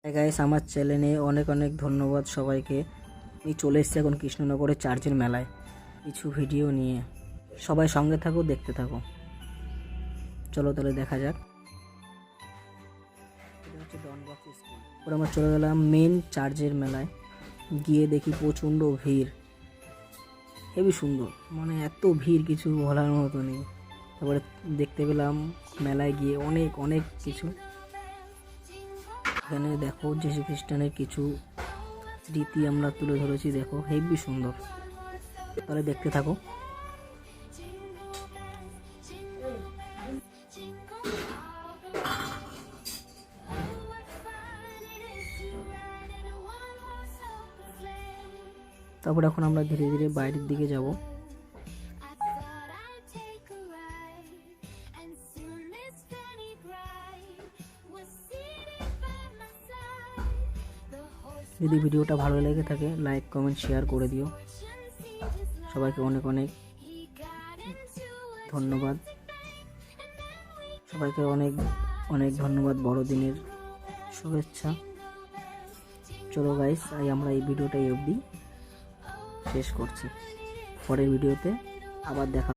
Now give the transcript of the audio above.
Guys, আমার চ্যানেলে অনেক অনেক ধন্যবাদ সবাইকে। আমি চলে এসেছি এখন কৃষ্ণনগরের চার্চের মেলায় কিছু ভিডিও নিয়ে। সবাই সঙ্গে থাকো, দেখতে থাকো। চলো তাহলে দেখা যাক। এটা হচ্ছে ডনবক্স স্কুল। তারপর আমরা চলে গেলাম মেন চার্চের মেলায়। গিয়ে দেখি প্রচণ্ড ভিড়, হেবি সুন্দর, মানে এত ভিড় কিছু বলার মতো নেই। তারপরে দেখতে পেলাম মেলায় গিয়ে অনেক অনেক কিছু। এখানে দেখো যীশু খ্রিস্টানের কিছু রীতি আমরা তুলে ধরেছি, দেখো হেবি সুন্দর। তাহলে দেখতে থাকো। তারপর এখন আমরা ধীরে ধীরে বাইরের দিকে যাব। যদি ভিডিওটা ভালো লেগে থাকে, লাইক কমেন্ট শেয়ার করে দিও। সবাইকে অনেক অনেক ধন্যবাদ। সবাইকে অনেক অনেক ধন্যবাদ, বড়দিনের শুভেচ্ছা। চলো গাইস, আমরা এই ভিডিওটা অবধি শেষ করছি। পরের ভিডিওতে আবার দেখা।